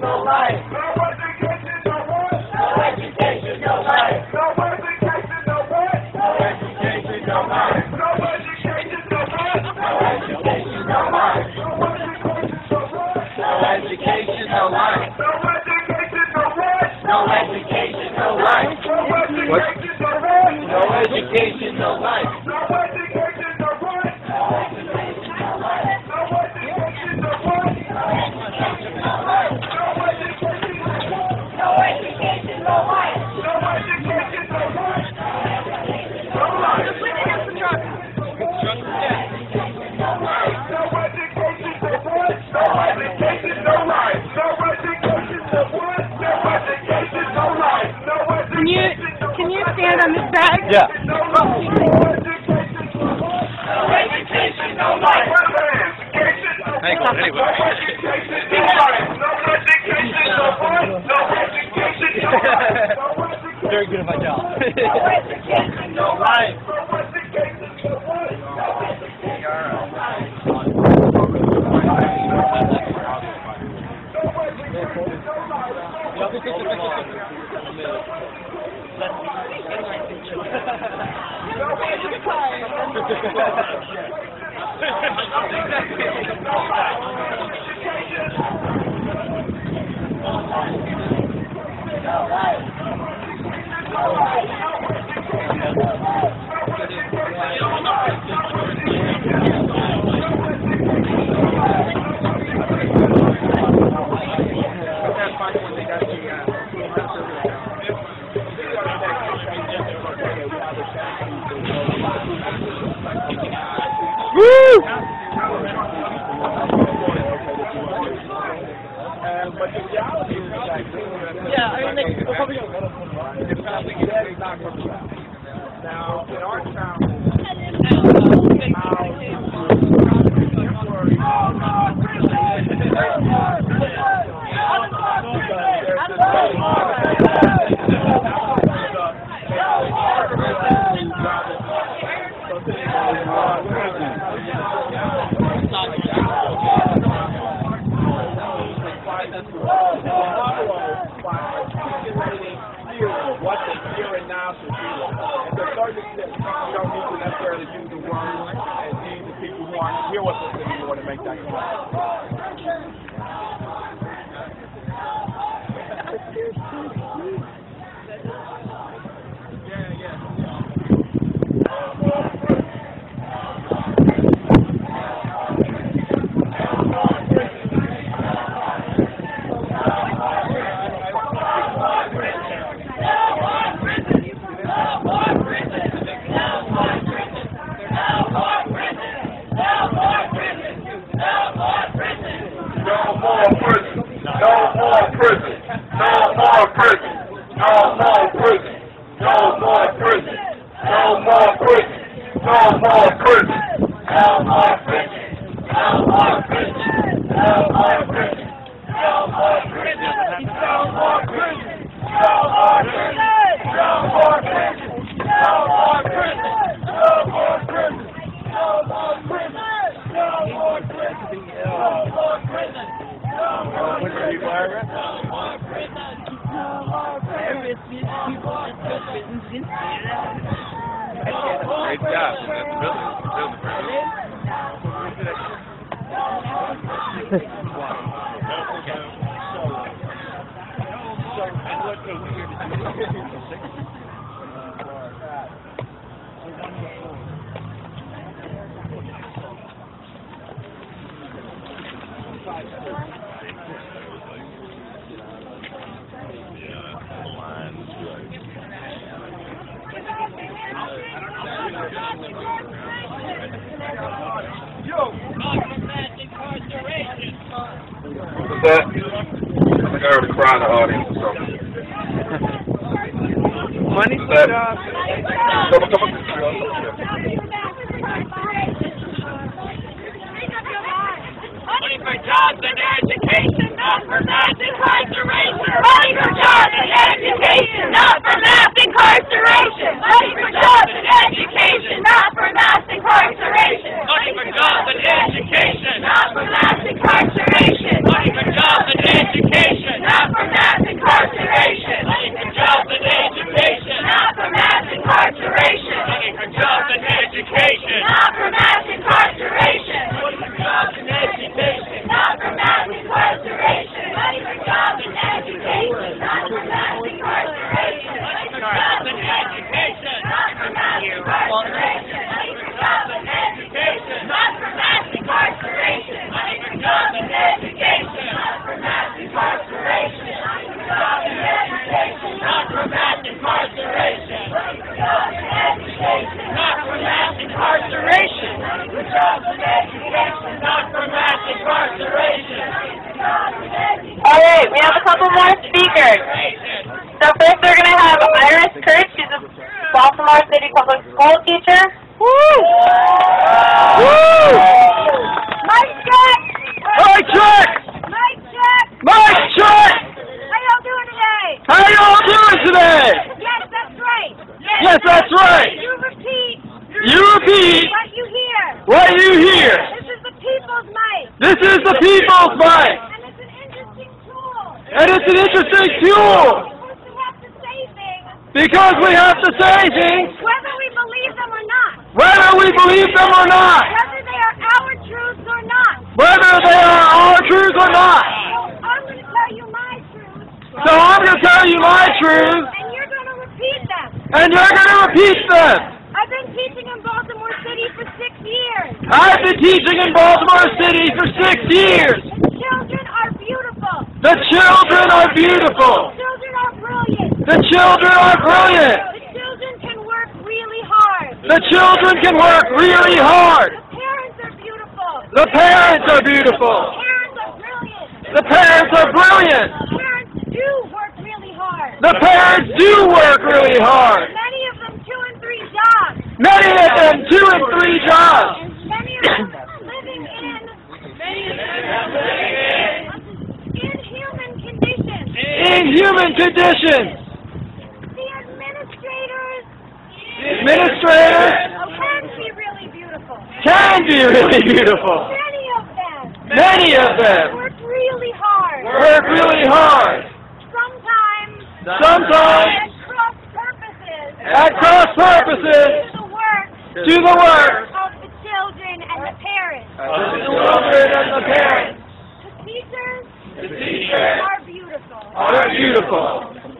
no life. No education, no what? No education, no life. No education, no what? No education, no life. No education, no what? No education, no life. No education, no what? No education, no life. No education, no what? No education, no life. No education, no life. No education, no what? No education, no life. No education, no what? No education, no life. No education, no what? No education, no life. No education, no what? No life. Just leave it against the truck. No education, no life. No education, no what? No education, no life. No education, no what? No education, no life. No education, Can you stand on this bag? Yeah. no education, no what? No education, no life. Hang on, anyway. No education, no life. No education, no what? No education, no life. No education, Very good at my job. no education, no life. No education, no what? No education, no life. No education, no Woo! but the reality is that Yeah, I mean, they'll probably go. that is not going to happen. Now, in our town, what the here and now should be like. And to a certain extent, you don't need to necessarily use the words and need the people who aren't here with us anymore to make that Great job. That's What's that? I think I heard a cry in the audience or something. Money What's that? Come on. Money for jobs and education, not for mass incarceration. Money for jobs and education, not for mass incarceration. Money for jobs and education, not for mass incarceration. Money for jobs and education, not for mass incarceration. Money for jobs and education. education, not for mass incarceration. All right, we have a couple more speakers. So first we're going to have Iris Kurt. She's a Baltimore City Public School teacher. Woo! Woo! Mic check! Mic check! Mic check! Mic check! How y'all doing today? How y'all doing today? Yes, that's right. Yes, that's right. You repeat You repeat what you hear. what you hear. This is the people's mic. This is the people's mic. And it's an interesting tool. And it's an interesting tool Because we have to say things, because we have to say things whether we believe them or not. whether we believe them or not. Whether they are our truths or not. Whether they are our truths or not. So I'm going to tell you my truths. So I'm going to tell you my truths, And you're going to repeat them. and you're going to repeat them. I've been teaching in Baltimore City for 6 years. I've been teaching in Baltimore City for 6 years. The children are beautiful. The children are beautiful. The children are brilliant. The children are brilliant. The children can work really hard. The children can work really hard. The parents are beautiful. The parents are beautiful. Parents are brilliant. The parents are brilliant. Parents do work really hard. The parents do work really hard. Many of them 2 and 3 jobs. Many of them 2 and 3 jobs. And many of them living in inhuman conditions. Inhuman conditions. The administrators Administrators can be really beautiful. can be really beautiful. Many of them Work work really hard. really hard. Sometimes Sometimes at cross at cross purposes purposes to the work of of the children and the parents. the children and the parents. The teachers Teachers are beautiful. are beautiful.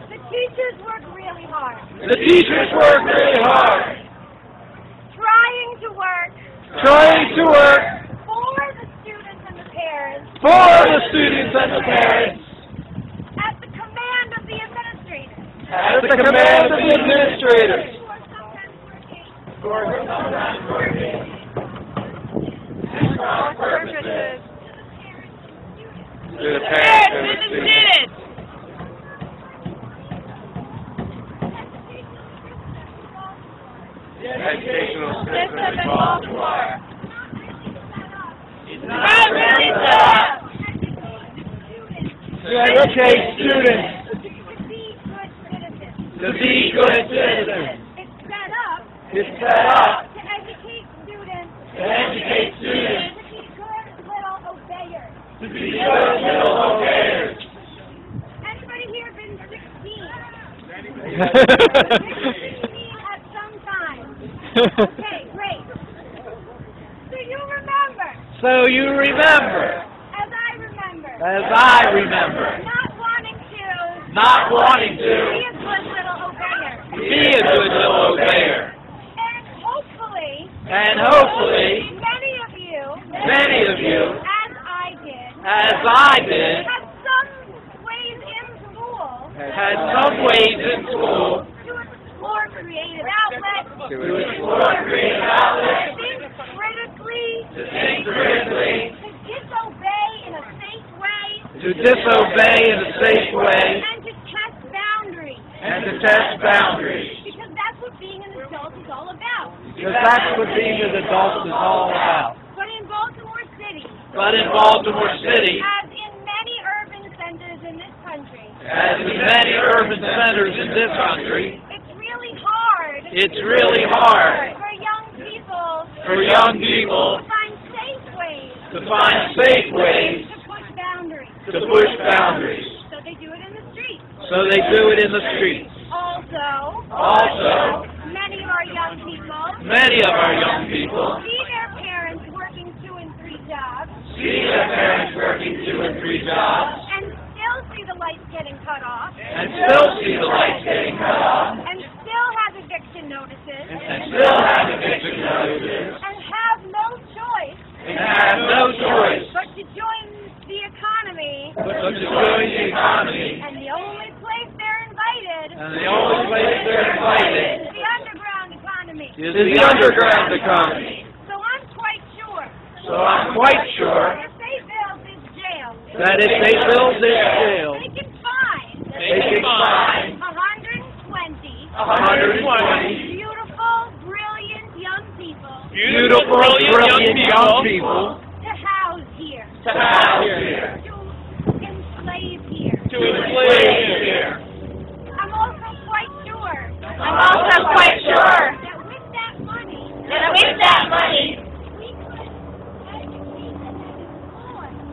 The teachers work really hard. The teachers work really hard. Trying to work Trying to work for the students and the parents for the students and the parents at the command of the administrators. at the command of the administrators. Who are sometimes working at cross purposes To the parents and the students. students. Educational System in Baltimore. It's Not really tough. to educate students To be good citizens. to be good citizens. It's set up It's set up to educate students to educate students to be good little obeyers. to be good little obeyers. Anybody here been 16? 16 at some time. Okay, great. So you remember, So you remember, as I remember, as I remember, not wanting not wanting to to be a good little obeyer. be a good little obeyer. And hopefully, Many of you, as I did, as I did, had some ways in school had some ways in school to explore creative outlets, to explore creative outlets, to think critically, to think critically, to disobey in a safe way, to disobey in a safe way, and to test boundaries. and to test boundaries. Because that's what being an adult is all about. Because that's what being an adult is all about. But in Baltimore City, But in Baltimore City, as in many urban centers in this country, as in many urban centers in this country, it's really hard it's really hard for young people for young people to find safe ways to find safe ways to push boundaries. to push boundaries. So they do it in the streets. So they do it in the streets. Also, many of our young people Many of our young people see their parents working 2 and 3 jobs see their parents working 2 and 3 jobs and still see the lights getting cut off and still see the lights getting cut off and still have eviction notices and still have eviction notices and have no choice and have no choice but to join the economy, but to join the economy. and the only place they're invited And the only place they're invited is the underground economy. is the underground economy. So I'm quite sure So I'm quite sure If they build this jail, that if they build this jail, they can find they can find 120 beautiful, brilliant young people beautiful, brilliant young people to house here, to house here, to enslave here. to enslave here. I'm also quite sure I'm also quite sure that with that money, that with that money,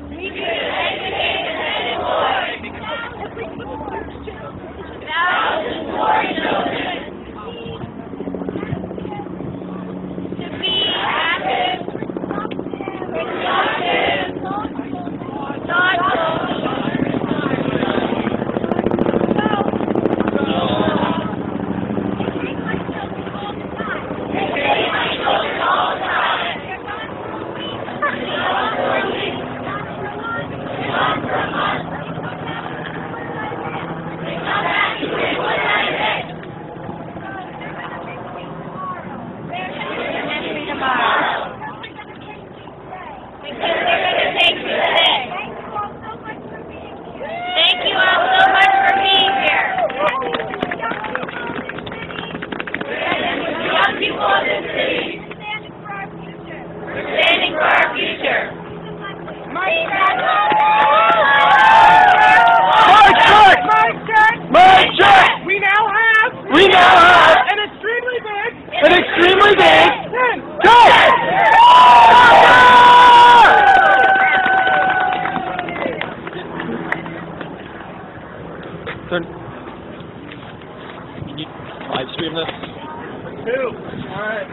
we could educate and employ thousands more children to be active, productive, thoughtful, Thank you all so much for being here. Young people of this city, standing for our future. Mic check! Mic check! We now have an extremely big tent! Can you live stream this? Alright.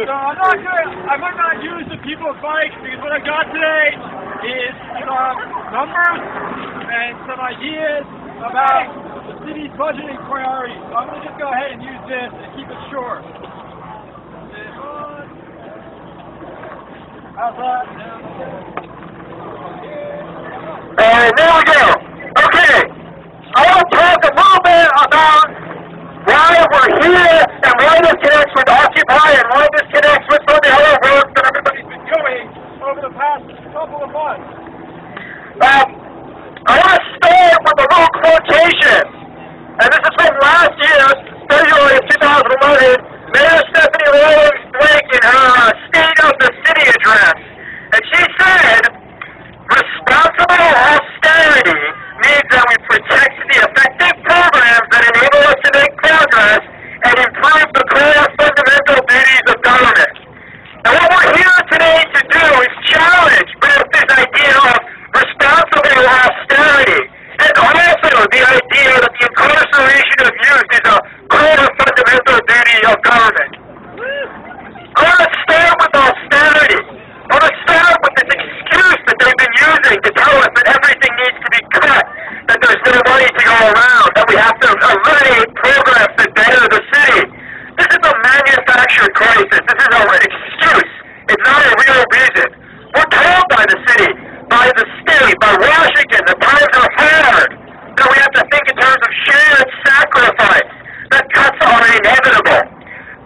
So I might not use the people's mics because what I got today is numbers and some ideas about the city's budgeting priorities. So I'm going to just go ahead and use this and keep it short. How's that? And there we go. Okay. I want to talk a little bit about why we're here and why this connects with Occupy and why this connects with some of the other work that everybody's been doing. Over the past couple of months. I want to start with a little quotation. And this is from last year, February of 2011, Mayor Stephanie Rawlings-Blake in her State of the City address. And she said, responsible austerity means that we protect the effective programs that enable us to make progress and improve the core fundamental duties of government. And what we're here today to do is challenge both this idea of responsible austerity and also the idea that the incarceration of youth is a core fundamental duty of government. I want to start with austerity. I want to start with this excuse that they've been using to tell us that everything needs to be cut, that there's no money to go around, that we have to eliminate programs that better the city. This is a manufactured crisis. This is an excuse. It's not a real reason. We're told by the city, by the state, by Washington, that times are hard, that we have to think in terms of shared sacrifice, that cuts are inevitable.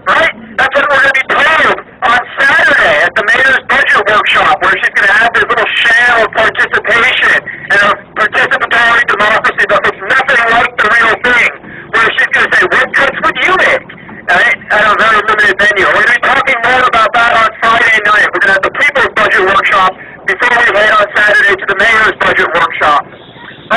Right? That's what we're going to be told on Saturday at the mayor's budget workshop, where she's going to have this little sham of participation and a participatory democracy that looks nothing like the real thing, where she's going to say, what cuts would you make? Right? At a very limited venue. We're going to be talking more about that on Friday night. We're going to have the people's budget workshop before we head on Saturday to the mayor's budget workshop.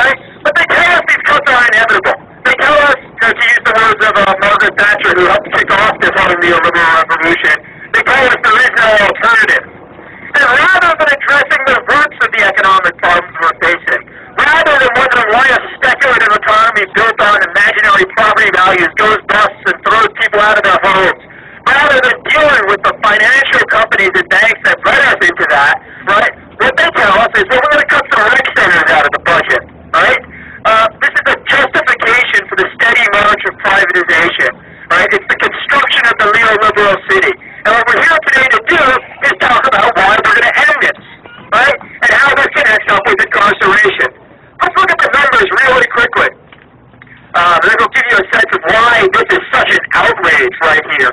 Right? But they tell us these cuts are inevitable. They tell us, to use the words of Margaret Thatcher, who helped kick off this whole neoliberal revolution, they tell us there is no alternative. And rather than addressing the roots of the economic problems we're facing, rather than wondering why a speculative economy built on imaginary property values goes bust and throws people out of their homes, rather than dealing with the financial companies and banks that led us into that, right, what they tell us is, well, we're going to cut some rec centers out of the budget, right? This is a justification for the steady march of privatization, right? It's the construction of the neoliberal city. And what we're here today to do is talk about why we're going to end this, right? And how this connects up with incarceration. Let's look at the numbers really quickly. Then we'll give you a sense of why this is such an outrage right here.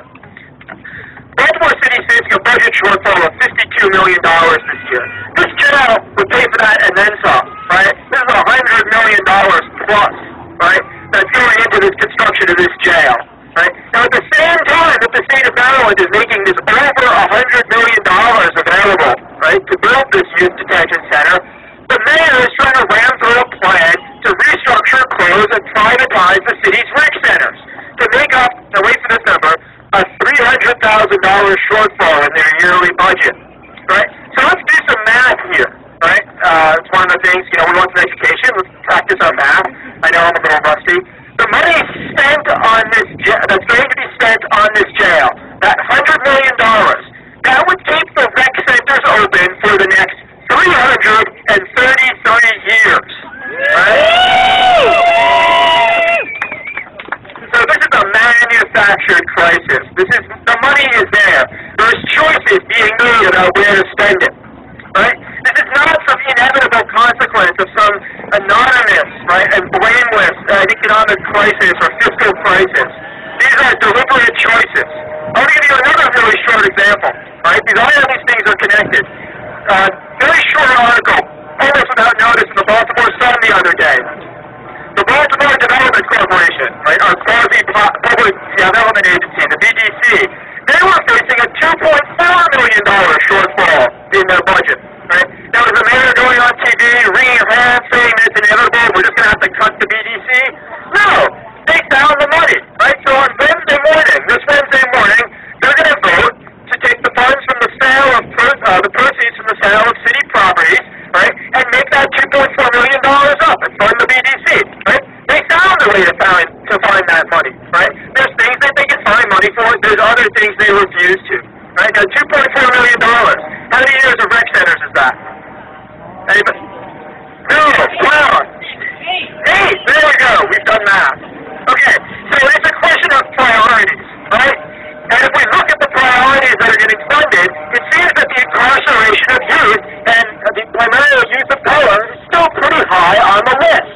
million this year. This jail would pay for that and then some, right? This is $100 million plus, right, that's going into this construction of this jail, right? Now, at the same time that the state of Maryland is making this over $100 million available, right, to build this youth detention center, the mayor is trying to ram through a plan to restructure, close, and privatize the city's rec centers to make up, now wait for this number, a $300,000 shortfall in their yearly budget, right? So let's do some math here, right? It's one of the things, we want some education. Let's practice our math. I know I'm a little rusty. The money spent on this that's going to be spent on this jail, that $100 million, that would keep the rec centers open for the next 333 years, right? So this is a manufactured crisis. The money is there. There's choices being made about where to spend it, right? This is not some inevitable consequence of some anonymous, right, and blameless economic crisis or fiscal crisis. These are deliberate choices. I want to give you another really short example, right? Because all of these things are connected. Very short article, almost without notice, in the Baltimore Sun the other day. The Baltimore Development Corporation, right, our quasi-public development agency, the BDC, they were facing a $2.4 million shortfall in their budget, right? Now, is the mayor going on TV, wringing her hands, saying it's inevitable, we're just going to have to cut the BDC? No! They found the money, right? So on this Wednesday morning, they're going to vote to take the funds from the sale of, the proceeds from the sale of city properties, right, and make that $2.4 million up and fund the BDC, right? They found a way to find that money, right? There's things that they can find money for, there's other things they refuse to, right? Now, $2.4 million, how many years of rec centers is that? Anybody? No, wow. 8, there we go, we've done math. Okay, so it's a question of priorities, right? And if we look at the priorities that are getting funded, it seems that the incarceration of youth and primarily youth of color is still pretty high on the list.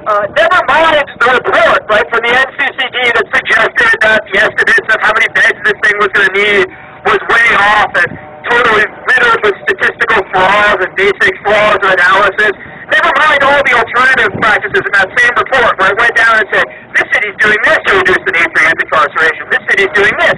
Never mind the report, right, from the NCCD that suggested that the estimates of how many beds this thing was going to need was way off and totally riddled with statistical flaws and basic flaws of analysis. Never mind all the alternative practices in that same report where it went down and said, this city's doing this to reduce the need for youth incarceration, this city's doing this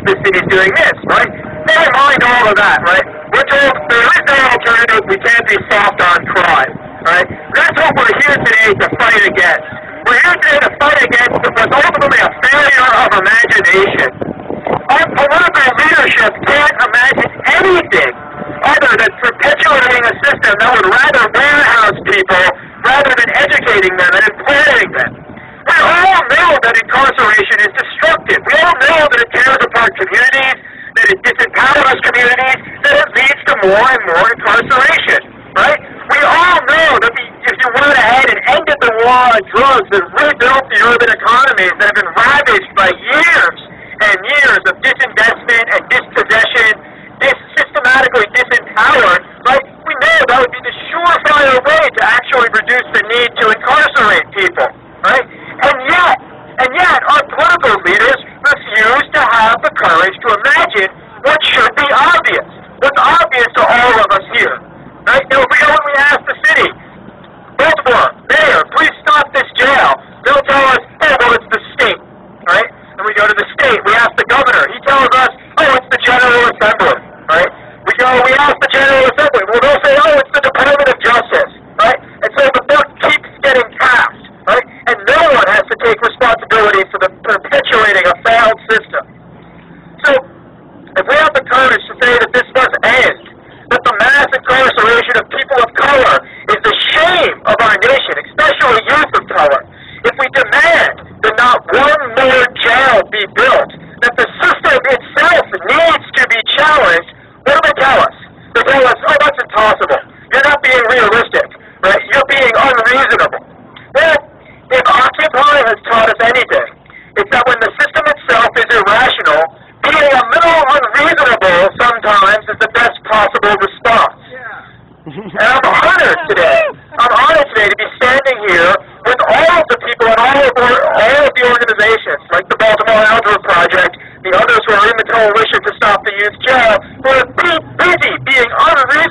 doing this, right? Never mind all of that, right? We're told there is no alternative, we can't be soft on crime, right? That's what we're here today to fight against. We're here today to fight against what was ultimately a failure of imagination. Our political leadership can't imagine anything other than perpetuating a system that would rather warehouse people rather than educating them and employing them. We all know that incarceration is destructive. We all know that it tears apart communities, that it disempowers communities, that it leads to more and more incarceration, right? We all know that if you went ahead and ended the war on drugs and rebuilt the urban economies that have been ravaged by years and years of disinvestment and dispossession, systematically disempowered, right? We know that would be the surefire way to actually reduce the need to incarcerate people, right? And yet, our political leaders refuse to have the courage to imagine what should be obvious, what's obvious to all of us here, right? Now, if we go and we ask the city, Baltimore, Mayor, please stop this jail, they'll tell us, oh, well, it's the state, right? And we go to the state, we ask the governor, he tells us, oh, it's the General Assembly, right? We ask the General Assembly, well, they'll say, oh, it's the Department of Justice, right? And so the buck keeps getting passed, right? And no one has to take responsibility for the perpetuating a failed system. So, if we have the courage to say that this must end, that the mass incarceration of people of color is the shame of our nation, especially youth of color, if we demand that not one more jail be built, that the system itself needs to be challenged, what do they tell us? They tell us, oh, that's impossible. You're not being realistic, right? You're being unreasonable. Well, if Occupy has taught us anything, it's that when the system itself is irrational, being a little unreasonable sometimes is the best possible response. And I'm honored today to be standing here with all of the people and all of the organizations, like the Baltimore Algebra Project, the others who are in the coalition to stop the youth jail, who are busy being unreasonable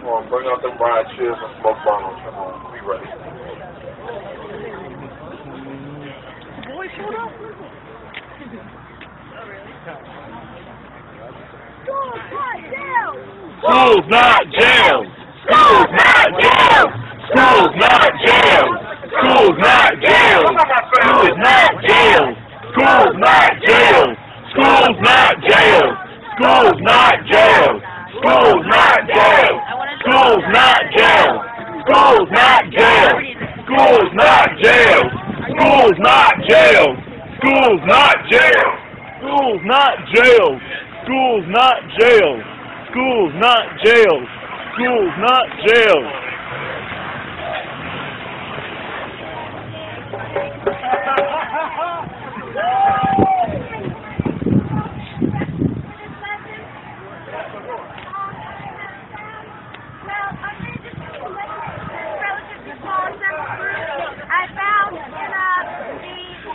Come on, bring out them ride chairs and smoke bottles. Come on, be ready. Boy, shut up. School's not jail. School's not jail. School's not jail. School's not jail. School's not jail. School's not jail. School's not jail. School's not jail. School's not jail. School's not jail. School's not jail. School's not jail. School's not jail. School's not jail. School's not jail. School's not jail. School's not jail. School's not jail.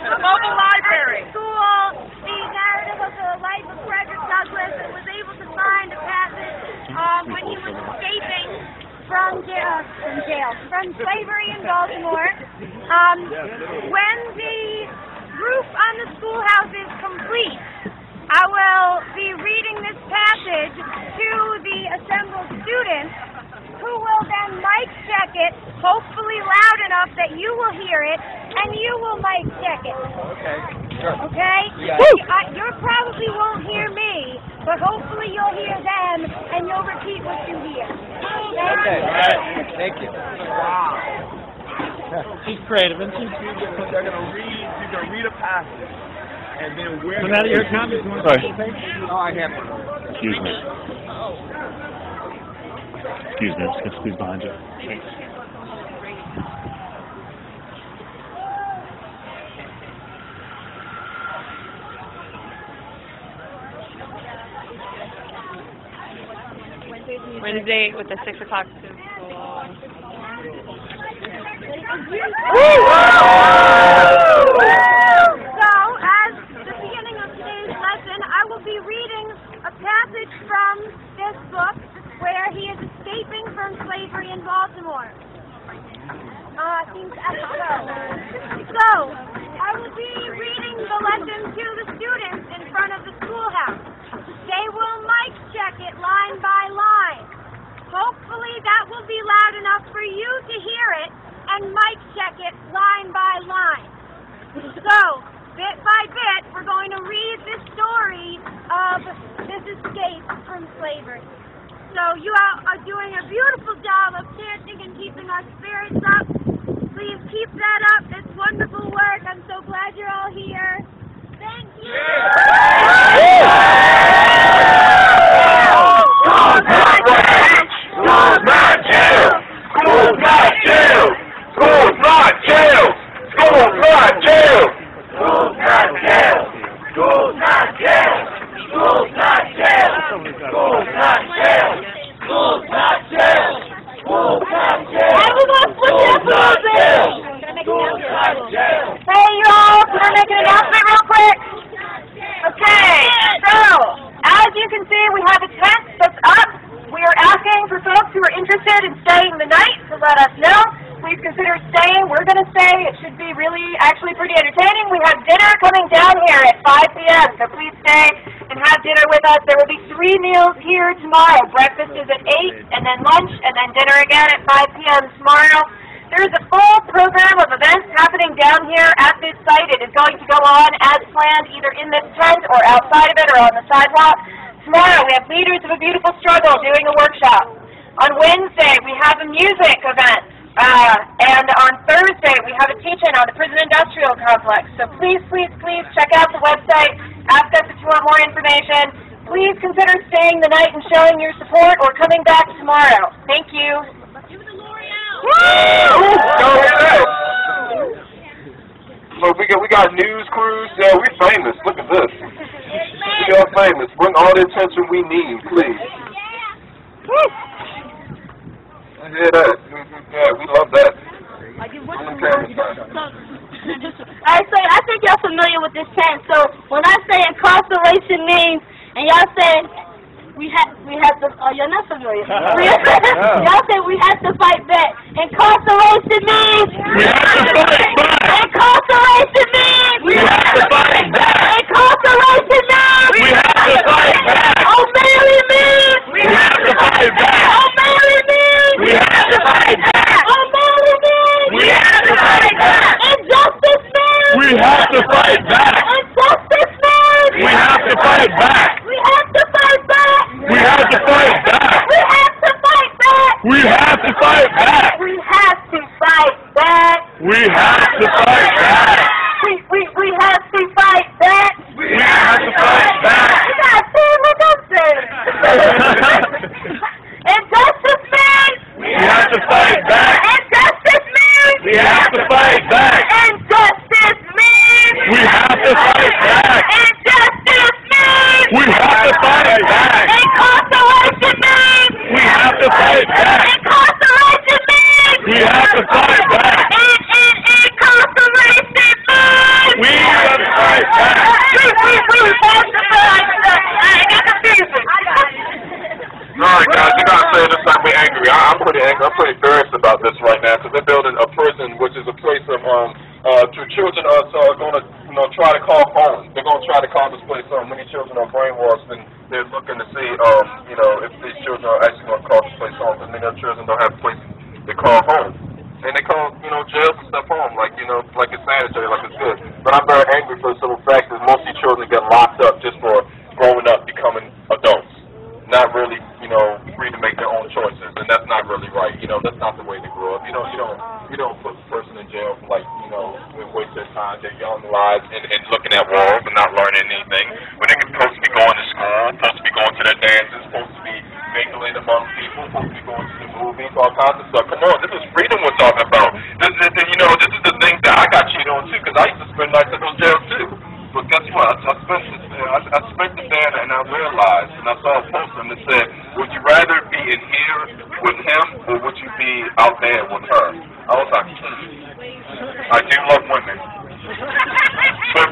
The mobile library. School, the narrative of the life of Frederick Douglass, and was able to find a passage when he was escaping from slavery in Baltimore. When the roof on the schoolhouse is complete, I will be reading this passage to the assembled students, who will then mic check it, hopefully loud enough that you will hear it, and you will mic check it. Okay. Sure. Okay? Yeah. You probably won't hear me, but hopefully you'll hear them, and you'll repeat what you hear. Okay. All right. Thank you. Wow. She's creative, isn't she? They're gonna read a passage, and then we're Come out of your comments. Sorry. Oh, I have. Excuse me. Excuse me, I'm just going to squeeze behind you. Wednesday with the 6 o'clock school. So, as the beginning of today's lesson, I will be reading a passage from this book where he is escaping from slavery in Baltimore. So, I will be reading the lesson to the students in front of the schoolhouse. They will mic check it line by line. Hopefully that will be loud enough for you to hear it and mic check it line by line. So, bit by bit, we're going to read the story of this escape from slavery. So you are doing a beautiful job of chanting and keeping our spirits up. Please keep that up. It's wonderful work. I'm so glad you're all here. Thank you. School's not rage. School's not jail. School's not jail. School's not jail. School's not jail. School's not jail. School's not jail. School's not jail. School's not jail. School's not jail. School's not jail. Everyone flip it up a little bit. School's not jail. Hey, you all, can I make an announcement real quick? Okay, so, as you can see, we have a tent that's up. We are asking for folks who are interested in staying the night to let us know. Please consider staying. We're going to stay. It should be actually pretty entertaining. We have dinner coming down here at 5 p.m., so please stay and have dinner with us. There will be 3 meals here tomorrow. Breakfast is at 8, and then lunch, and then dinner again at 5 p.m. tomorrow. There is a full program of events happening down here at this site. It is going to go on as planned, either in this tent or outside of it or on the sidewalk. Tomorrow we have Leaders of a Beautiful Struggle doing a workshop. On Wednesday we have a music event. And on Thursday we have a teach-in on the prison industrial complex. So please, please, please check out the website. Ask us if you want more information. Please consider staying the night and showing your support or coming back tomorrow. Thank you. Look, we got news crews. Yeah, we famous. Look at this. We are famous. Bring all the attention we need, please. I hear that. Yeah, we love that. I think y'all familiar with this chant. So when I say incarceration means, and y'all say we have to. Oh, you're not familiar. Y'all say we have to fight back. Incarceration means we have to fight back. Incarceration means We have to fight back. Incarceration means We have to fight back. O'Malley means We have to fight back. O'Malley means We have to fight back. O'Malley means We have to fight back. Injustice means We have to fight back. Injustice means We have to fight back. We have to fight back. We have to fight back. We have to fight back. We have to fight back. We have to fight back. We have to fight back. We have to fight back. We have to fight back. You gotta see what I'm saying. Injustice means We have to fight back. Injustice means We have to fight back. Injustice means We have to fight back. Injustice means We have to fight back. Incarceration means We have to fight back. Incarceration means We have to fight back. Incarceration means We have to fight back. We have to fight back. I got confusion. Alright guys, you gotta say this time we're angry. I'm pretty angry. I'm pretty furious about this right now because they're building a prison, which is a place of children are going to try to call home. They're going to try to call this place home. Many children are brainwashed and they're looking to see if these children are actually going to call this place home. Because many of the children don't have a place to call home. And they call jails and stuff home, like it's sanitary, like it's good. But I'm very angry for the simple fact that most of these children get locked up just for growing up, becoming adults. Not really, free to make their own choices, and that's not really right. That's not the way to grow up. You don't put a person in jail for waste their time, their young lives, and looking at walls and not learning anything. When they're supposed to be going to school, supposed to be going to their dances, supposed to be mingling among people, supposed to be going to the movies, all kinds of stuff. Come on, this is freedom we're talking about. This is the things that I got cheated on too, because I used to spend nights in those jails too. But guess what? I spent it there and I realized, and I saw a post and it said, would you rather be in here with him or would you be out there with her? I was like, I do love women.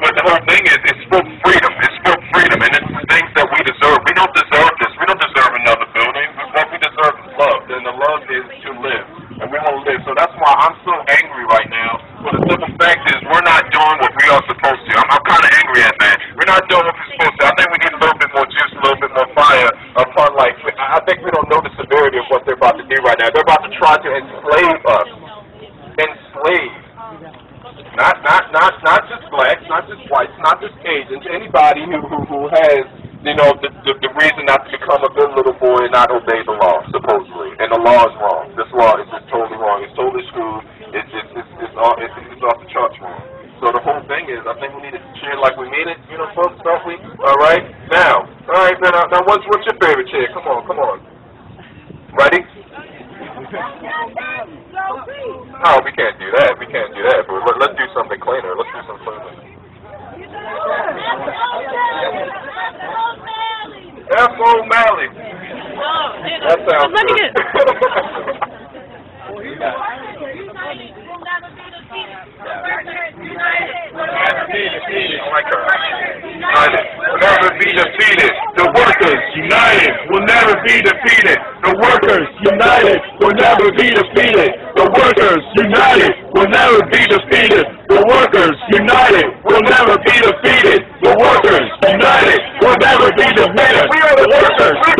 But the whole thing is, it's for freedom. It's for freedom, and it's the things that we deserve. We don't deserve this. We don't deserve another building. What we deserve is love, and the love is to live, and we want to live. So that's why I'm so angry right now. But the simple fact is, we're not doing what we are supposed to. I'm kind of angry at that. We're not doing what we're supposed to. I think we need a little bit more juice, a little bit more fire upon I think we don't know the severity of what they're about to do right now. They're about to try to enslave us. Enslave. Not just blacks, not just whites, not just Asians, anybody who has, the reason not to become a good little boy and not obey the law, supposedly. And the law is wrong. This law is just totally wrong. It's totally screwed. It's off the charts wrong. So the whole thing is, I think we need to cheer like we mean it, folks, don't we? All right? Now, what's your favorite cheer? Come on. Ready? Oh, we can't do that. But let's do something cleaner. F. O'Malley. That sounds good. Never be defeated. The workers united will never be defeated. The workers united will never be defeated. The workers united will never be defeated. The workers united will never be defeated. The workers united will never be defeated. We are the workers. Workers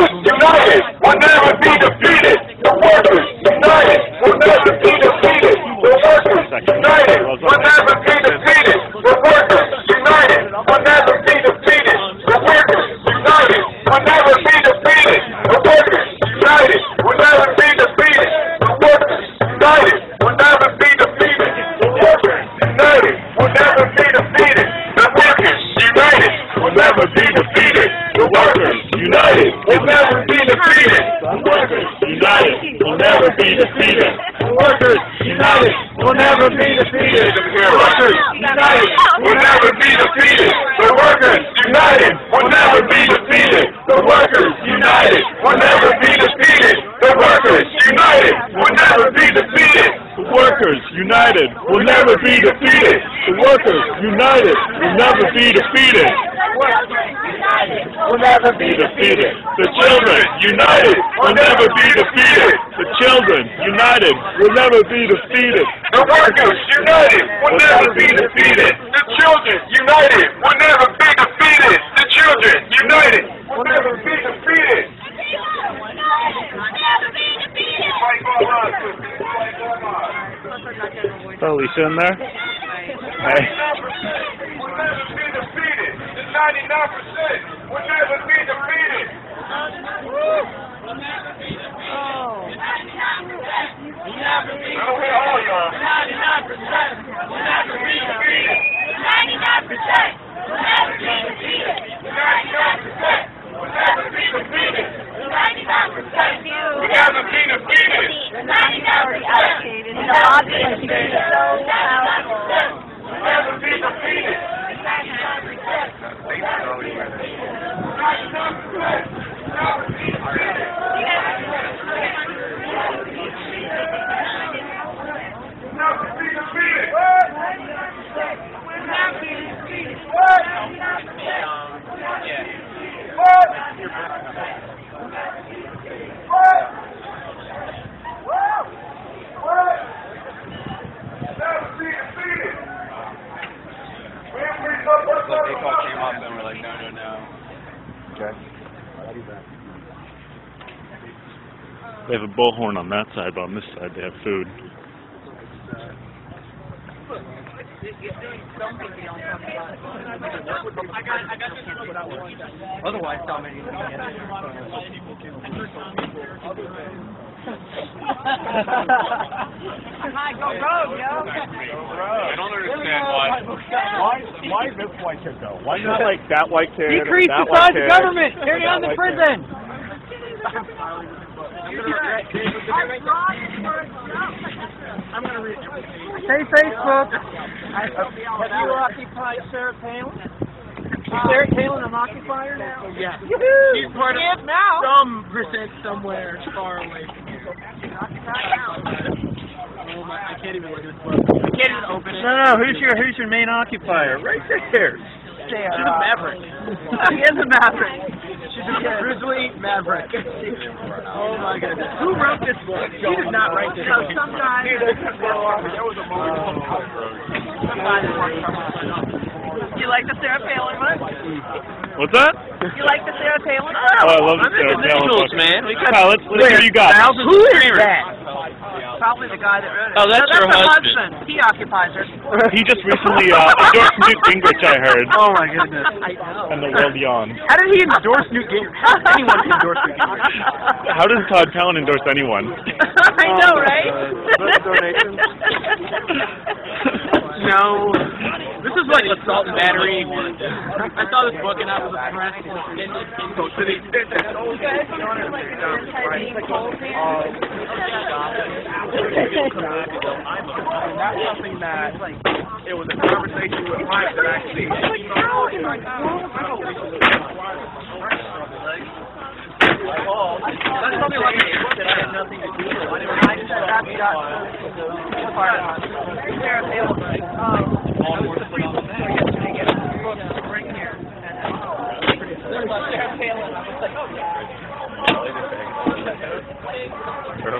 united will never be defeated. The workers united will never be defeated. The workers united will never be defeated. The workers united will never be defeated. The workers united will never be defeated. The workers united will never be defeated. The workers united will never be defeated. The workers united will never be defeated. The workers united will never be defeated. The workers united will never be defeated. The workers united will never be defeated. Workers united will never be defeated. Workers united will never be defeated. The workers united will never be defeated. The workers united will never be defeated. The workers united will never be defeated. The workers united will never be defeated. The workers united will never be defeated. Will never be defeated. The children united will never be defeated. The children united will never be defeated. The workers united will never be defeated. The children united will never be defeated. The children united will never be defeated. Oh, Lisa in there? Hey. Will never be defeated. The 99% will never be defeated. I don't hear all y'all. 99% will never be defeated. 99% will never be defeated. 99% will never be defeated. 99% will never be defeated. 99% will never be defeated. They have a bullhorn on that side, but on this side they have food. Otherwise, Dominic. I don't understand why this white kid though? Why not like that white kid? Decrease the size of government. Tear down the prison. Hey Facebook. Have you occupied Sarah Palin? Is Sarah Palin an occupier now? Yeah. She's part of some percent somewhere far away from here. I can't even look at this book. I can't even open it. No, who's your main occupier? Right there. She's a maverick. She is a maverick. She's a grizzly maverick. Oh my goodness. Who wrote this book? She did not write this book. Some guy. There was a moment. Some guy that worked on it. You like the Sarah Palin one? What's that? You like the Sarah Palin one? Oh, I love the Sarah Palin book. Man. Let's see what you got. Who is that? Probably the guy that wrote it. Oh, that's her her husband. He occupies her. He just recently endorsed Newt Gingrich, I heard. Oh my goodness. I know. And the world yawned. How did he endorse Newt Gingrich? How does anyone endorse Newt Gingrich? How does Todd Palin endorse anyone? I know, right? No. This is like assault and battery. I saw this book and I was impressed. That's something that it was a conversation with Mike that actually. That's something like a book that I had nothing to do with. I just had that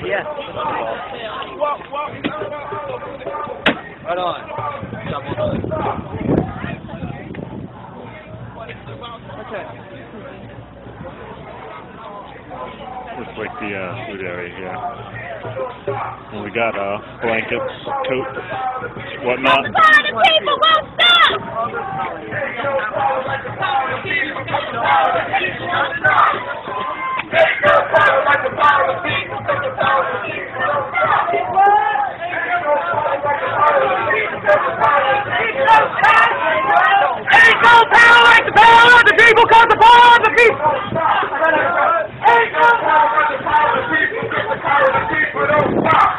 Yes. Right on. Okay. Looks like the food area here. And we got blankets, coats, whatnot. The people won't stop! Ain't no power like the power of the people, cause the power of the people. Ain't no power like the power of the people, cause the power of the people don't stop.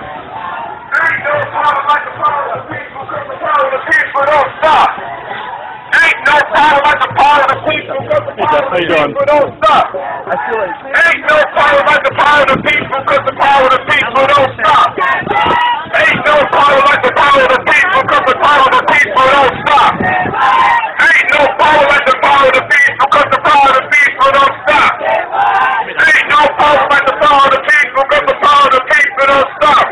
you doing? people don't stop. Ain't no power like the power of the people, cause the power of the people don't stop. Ain't no power like the power of the people, cause the power of the people don't stop. Ain't no power like the power of the people, cause the power of the people don't stop. Ain't no power like the power of the people, cause the power of the people don't stop.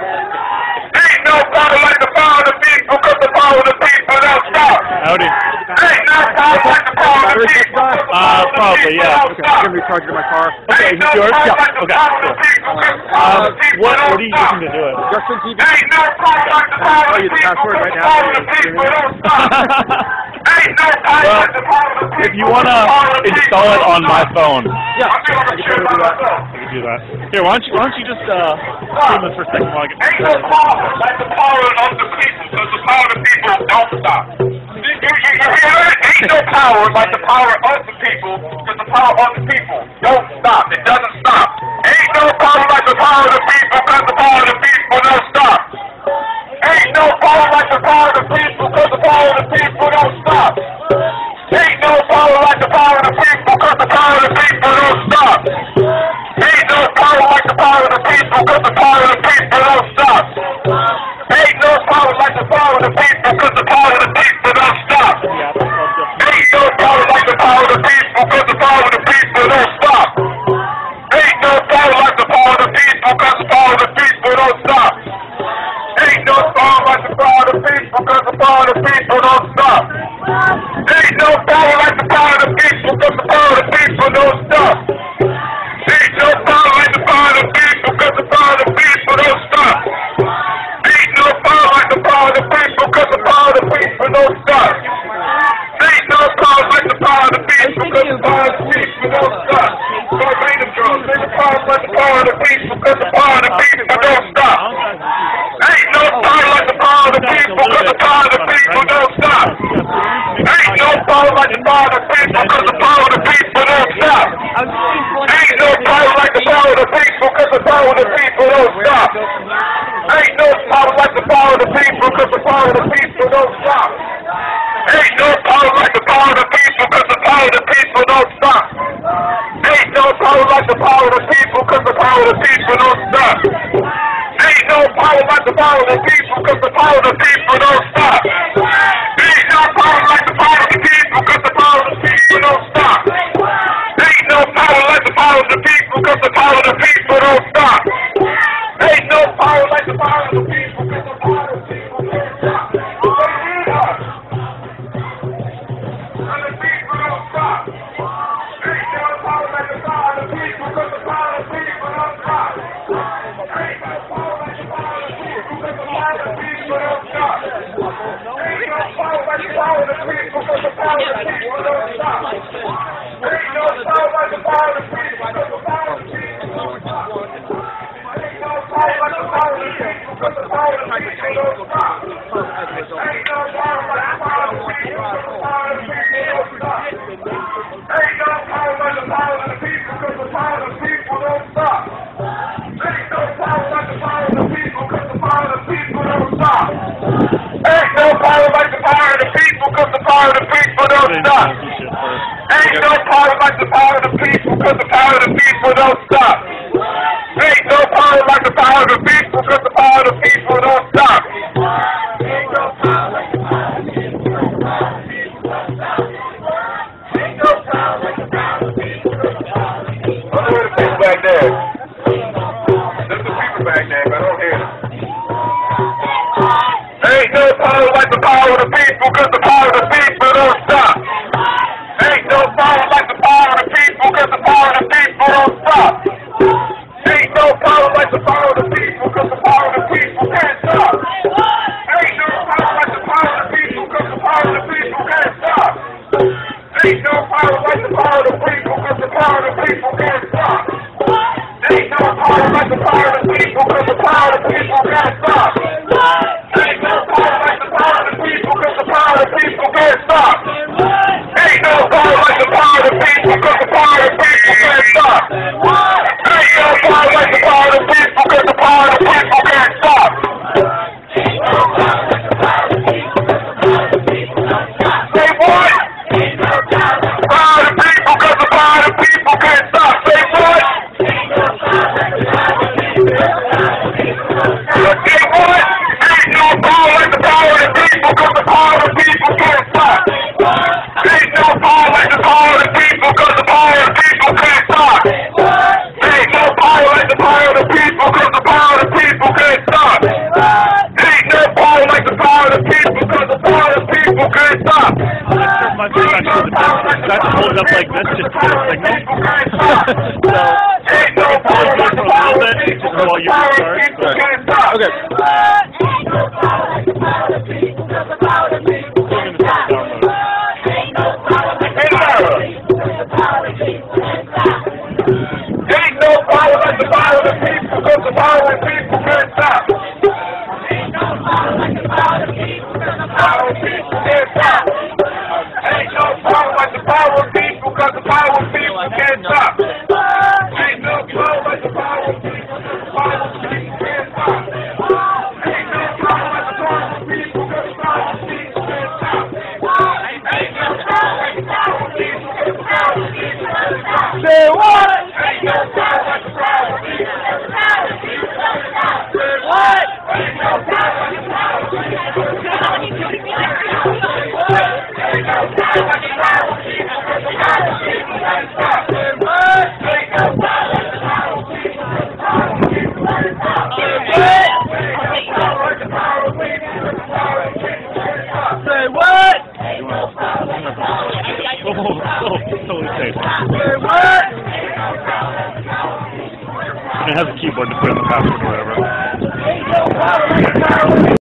Ain't no power like the power of the people, cause the power of the people don't stop. Howdy. Ain't no power like the power of the people, cause the power of the Probably, people yeah. don't Okay, stop. I'm gonna be charging my car. Okay, Ain't is no this yours? power Yeah. like the Okay, power of the cool. people, cause the power of the people What are don't you stop. using to do it? Justin TV. Ain't no power like the power of Tell the you the people, password cause right the now. power of the people don't stop. Ain't no power Well, like the power of the people, if you wanna install it on my phone, yeah, I'm doing a shit by myself. I can do that. Here, why don't you just stream this for a second while I get Ain't no power like the power of the people, because the power of the people don't stop. You hear that? Ain't no power like the power of the people, because the power of the people don't stop. It doesn't stop. Ain't no power like the power of the people, because the power of the people don't stop. Ain't no power like the power of the people, because the power of the people don't stop. Ain't no power like the power of the people, because the power of the people don't stop. Ain't no power like the power of the people, because the power of the people don't stop. Ain't no power like the power of the people, because the power of the people don't stop. Ain't no power like the power of the people, because the power of the people don't stop. Ain't no power like the power of the people, because the power of the people don't stop. Ain't no power like the power of the people, because the power of the people don't stop. Ain't no power like the power of the people, because the power of the people don't stop. Ain't no power like the power of the people, because the power of the people don't stop. Ain't no power like the power of the people, because the power of the people don't stop. Ain't no power like the power of the people, because the power of the people don't stop. Go bring the drums. Ain't no power like the power of the people, because the power of the people don't stop. Ain't no power like the power of the people, because the power of the people don't stop. Ain't no power like the power of the people, because the power of the people don't stop. Ain't no power like the power of the people, because the power of the people don't stop. Ain't no power like the power of the people, because the power of the people don't stop. Ain't no power like the power of the people, because the power of the people don't stop. Ain't no power like the power of the people, because the power of the people don't stop. Ain't no power like the power of the people, because the power of the people don't stop. Ain't no power like the power of the people, because the power of the people don't stop. Ain't no power like the power of the people, because the power of the people don't stop. Ain't no power like the power of the people, because the power of the people don't stop. And the people don't stop. Ain't no power like the power of the people, because the power of the people don't stop. Ain't no power like the power of the people, because the power of the people don't stop. Ain't no power like the power of the people, because the power of the people don't stop. Ain't no power like the power of the people, because the power of the people don't stop. Ain't no power like the power of the people, because the power of the people don't stop. Ain't no power like the power of the people, because the power of the people don't stop. Ain't no power like the power of the people, because the power of the people don't stop. Ain't no power like the power of the people, because the power of the people don't stop. Ain't no power like the power of the people, because the power of the people don't stop. Ain't no power like the power of the people, because the power of the people don't stop. Ain't no power like the power of the people, because the power of the people don't stop. Ain't no power like the power of the people, because the power of the people don't stop. Ain't no power like the power of the people, because the power of the people don't stop. I hear the people back there. There's the people back there, but I don't hear them. Ain't no power like the power of the people, because the power of the people don't stop. Ain't no power like the power of the people, because the power of the people don't stop. Ain't no power like the power of the people, because the power of the people can't stop. Ain't no power like the power of the people, because the power of the people can't stop. Ain't no power like the power of the people, because the power of the people can't stop. Ain't no power like the power of the people, because the power of the people can't stop. Ain't no power like the power of the people, because the power of the people can't stop. it up like this just to get a signal. So, I can pause it for a little bit while you start. Okay. Ain't no power like the power of the people, because the power of the people can't stop. Ain't no power like the power of the people, because the power of the people can't stop. Ain't no power like the power of the people, because the power of the people can't stop. Ain't no power like the power of the people, because the power of the people can't stop. Ain't no power like the power of the people, because the power of the people can't stop. Ain't no power like the power of the people, because the power of the people can't stop. Say what? Ain't no power like the power of the people, because the power of the people can't stop. Say what? Ain't no power like the power of the people, because the power of the people can't stop. Ain't no power like the power of the people, because the power of the people can't stop. Say what? Ain't no power like the power of the people, because the power of the people can't stop. Say what? Ain't no power like the power of the people, because the power of the people can't stop. Say what? Ain't no power like the power of the people, because the power of the people can't stop. Say what? And it has a keyboard to put in the password already.